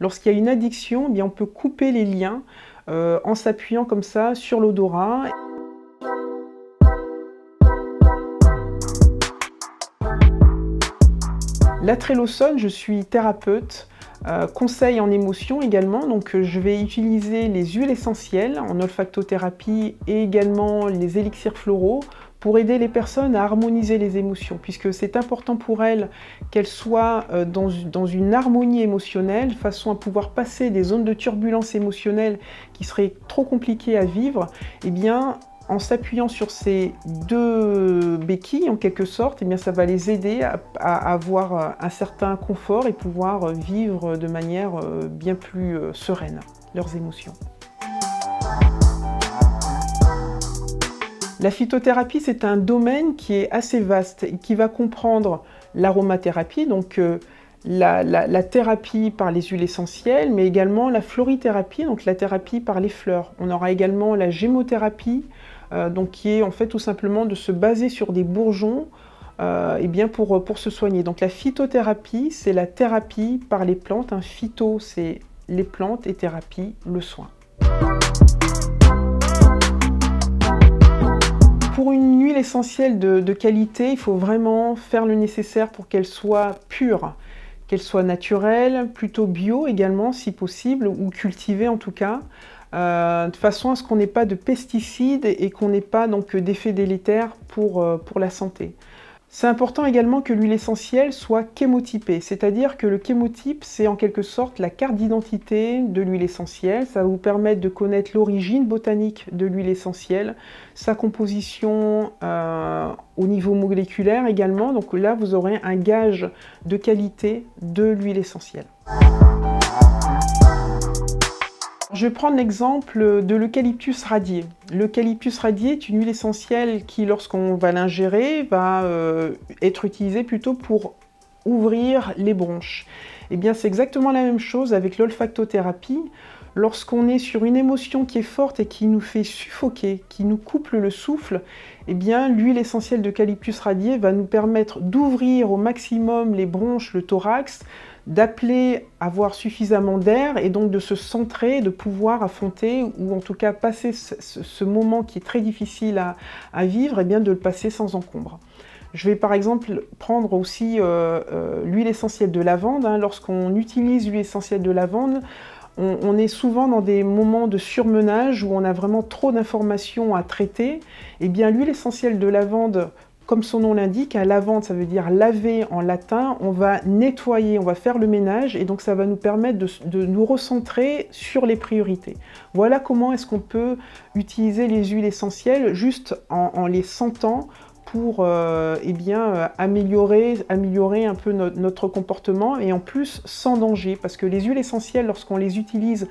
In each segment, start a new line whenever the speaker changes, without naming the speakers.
Lorsqu'il y a une addiction, eh bien, on peut couper les liens en s'appuyant comme ça sur l'odorat. La Trélosone, je suis thérapeute, conseil en émotion également, donc je vais utiliser les huiles essentielles en olfactothérapie et également les élixirs floraux pour aider les personnes à harmoniser les émotions, puisque c'est important pour elles qu'elles soient dans une harmonie émotionnelle, de façon à pouvoir passer des zones de turbulence émotionnelle qui seraient trop compliquées à vivre. Eh bien, en s'appuyant sur ces deux béquilles, en quelque sorte, eh bien, ça va les aider à avoir un certain confort et pouvoir vivre de manière bien plus sereine leurs émotions. La phytothérapie, c'est un domaine qui est assez vaste et qui va comprendre l'aromathérapie, donc la thérapie par les huiles essentielles, mais également la florithérapie, donc la thérapie par les fleurs. On aura également la gémothérapie, donc qui est en fait tout simplement de se baser sur des bourgeons eh bien pour se soigner. Donc la phytothérapie, c'est la thérapie par les plantes. Un phyto, c'est les plantes et thérapie, le soin. Pour une huile essentielle de qualité, il faut vraiment faire le nécessaire pour qu'elle soit pure, qu'elle soit naturelle, plutôt bio également si possible, ou cultivée en tout cas, de façon à ce qu'on n'ait pas de pesticides et qu'on n'ait pas donc d'effets délétères pour la santé. C'est important également que l'huile essentielle soit chémotypée, c'est-à-dire que le chémotype, c'est en quelque sorte la carte d'identité de l'huile essentielle. Ça va vous permettre de connaître l'origine botanique de l'huile essentielle, sa composition au niveau moléculaire également. Donc là, vous aurez un gage de qualité de l'huile essentielle. Je vais prendre l'exemple de l'eucalyptus radié. L'eucalyptus radié est une huile essentielle qui, lorsqu'on va l'ingérer, va être utilisée plutôt pour ouvrir les bronches. Eh bien, c'est exactement la même chose avec l'olfactothérapie. Lorsqu'on est sur une émotion qui est forte et qui nous fait suffoquer, qui nous coupe le souffle, eh bien, l'huile essentielle d'eucalyptus radié va nous permettre d'ouvrir au maximum les bronches, le thorax, d'appeler à avoir suffisamment d'air et donc de se centrer, de pouvoir affronter ou en tout cas passer ce moment qui est très difficile à vivre, et bien de le passer sans encombre. Je vais par exemple prendre aussi l'huile essentielle de lavande. Lorsqu'on utilise l'huile essentielle de lavande, on est souvent dans des moments de surmenage où on a vraiment trop d'informations à traiter. Et bien l'huile essentielle de lavande, comme son nom l'indique, lavande, ça veut dire laver en latin, on va nettoyer, on va faire le ménage et donc ça va nous permettre de nous recentrer sur les priorités. Voilà comment est-ce qu'on peut utiliser les huiles essentielles juste en les sentant pour améliorer un peu notre comportement et en plus sans danger, parce que les huiles essentielles, lorsqu'on les utilise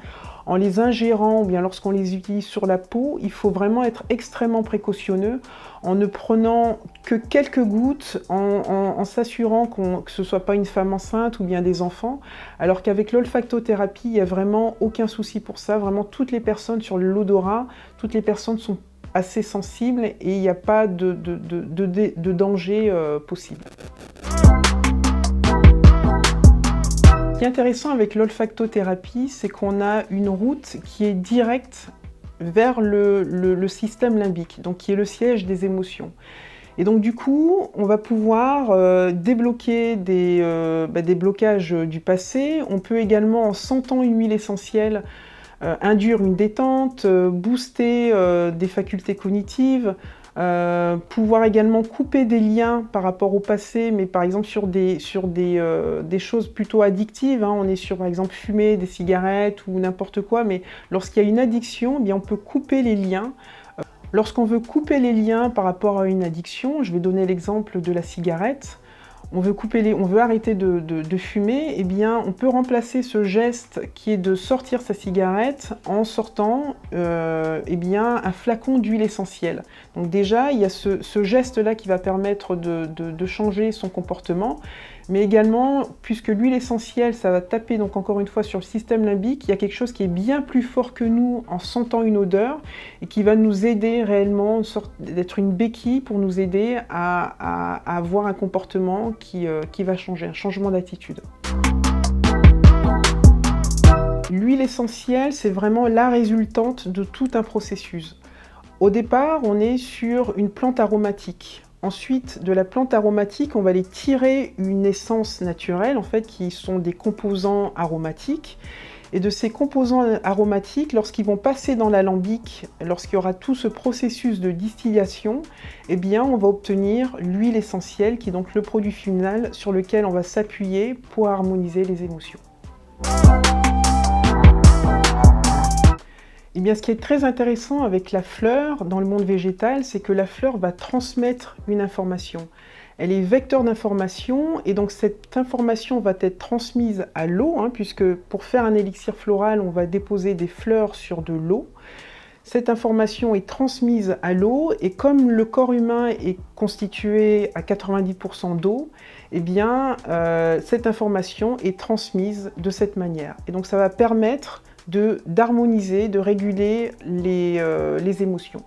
en les ingérant ou bien lorsqu'on les utilise sur la peau, il faut vraiment être extrêmement précautionneux en ne prenant que quelques gouttes, en s'assurant que ce ne soit pas une femme enceinte ou bien des enfants, alors qu'avec l'olfactothérapie, il n'y a vraiment aucun souci pour ça. Vraiment, toutes les personnes sur l'odorat, toutes les personnes sont assez sensibles et il n'y a pas de danger possible. Ce qui est intéressant avec l'olfactothérapie, c'est qu'on a une route qui est directe vers le système limbique, donc qui est le siège des émotions. Et donc du coup, on va pouvoir débloquer des blocages du passé. On peut également, en sentant une huile essentielle, induire une détente, booster des facultés cognitives, pouvoir également couper des liens par rapport au passé, mais par exemple sur des choses plutôt addictives. On est sur par exemple fumer des cigarettes ou n'importe quoi, mais lorsqu'il y a une addiction, eh bien, on peut couper les liens. Lorsqu'on veut couper les liens par rapport à une addiction, je vais donner l'exemple de la cigarette. On veut arrêter de fumer, eh bien, on peut remplacer ce geste qui est de sortir sa cigarette en sortant un flacon d'huile essentielle. Donc déjà, il y a ce geste-là qui va permettre de changer son comportement, mais également, puisque l'huile essentielle, ça va taper donc encore une fois sur le système limbique, il y a quelque chose qui est bien plus fort que nous en sentant une odeur et qui va nous aider réellement, d'être une béquille pour nous aider à avoir un comportement qui va changer, un changement d'attitude. L'huile essentielle, c'est vraiment la résultante de tout un processus. Au départ, on est sur une plante aromatique. Ensuite, de la plante aromatique, on va aller tirer une essence naturelle, en fait, qui sont des composants aromatiques. Et de ces composants aromatiques, lorsqu'ils vont passer dans l'alambic, lorsqu'il y aura tout ce processus de distillation, eh bien, on va obtenir l'huile essentielle, qui est donc le produit final sur lequel on va s'appuyer pour harmoniser les émotions. Eh bien, ce qui est très intéressant avec la fleur dans le monde végétal, c'est que la fleur va transmettre une information. Elle est vecteur d'information et donc cette information va être transmise à l'eau, puisque pour faire un élixir floral, on va déposer des fleurs sur de l'eau. Cette information est transmise à l'eau et comme le corps humain est constitué à 90% d'eau, eh bien, cette information est transmise de cette manière. Et donc ça va permettre d'harmoniser, de réguler les émotions.